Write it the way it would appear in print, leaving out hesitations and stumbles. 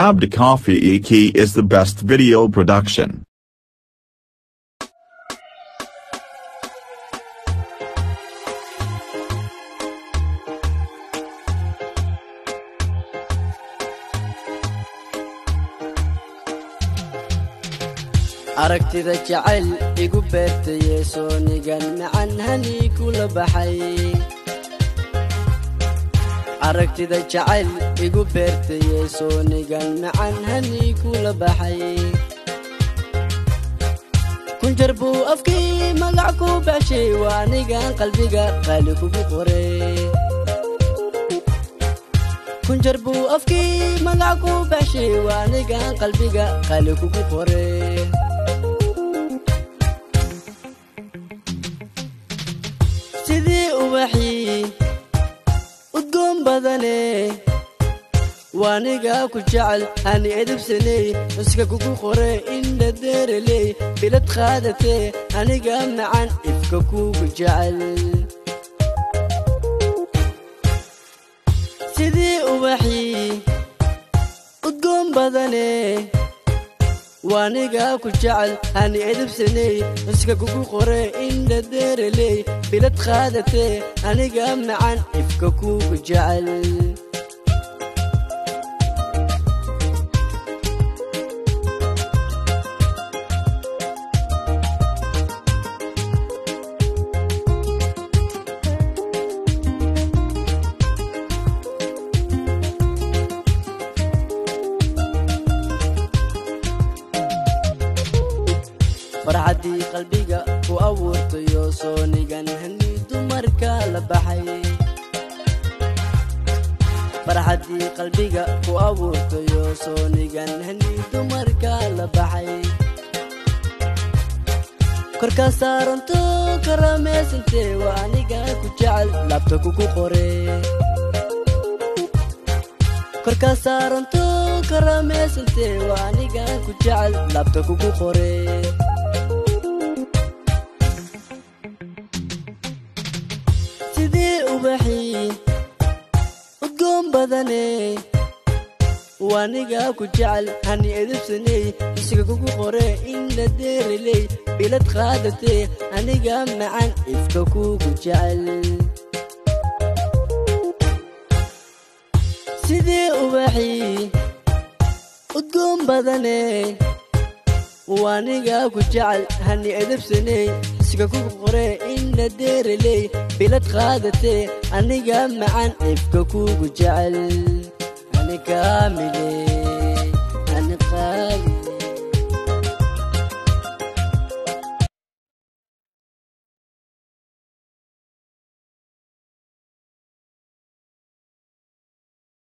Abdi Coffee Eki is the best video production. aragtida jacayl igu beertay soonigan macaan hani kula baxay aragtida jacayl igu beertay soonigan macaan hani kula baxay kun jarbu afkii magac ku baxshay waanigan qalbiga qali kugu qoray kun jarbu afkii magac ku baxshay waanigan qalbiga qali kugu qoray sidii ubaxi udgoon badane waaniga ku jecel hani edibsanay iska kugu qoray inda deereley bilad qaadatay aniga macaan ifka kugu jecel sidii ubaxi udgoon badane waaniga ku jecel hani edibsanay iska kugu qoray inda deereley bilad qaadatay aniga macaan ifka kugu jecel farxadii qalbiga ku abuurtayo soonigan hani dumarka la baxay farxadii qalbiga ku abuurtayo soonigan hani dumarka la baxay korka saaranto karameysante waaniga ku jecel labta kugu qoray korka saaranto karameysante waaniga ku jecel labta kugu qoray sidii ubaxi udgoon badane waaniga ku jecel hani edibsanay iska kugu qoray inda deereley bilad qaadatay aniga macaan ifka kugu jecel sidii ubaxi udgoon badane waaniga ku jecel hani edibsanay iska kugu qoray inda deereley bilad qaadatay aniga macaan ifka kugu jecel ani kaamiley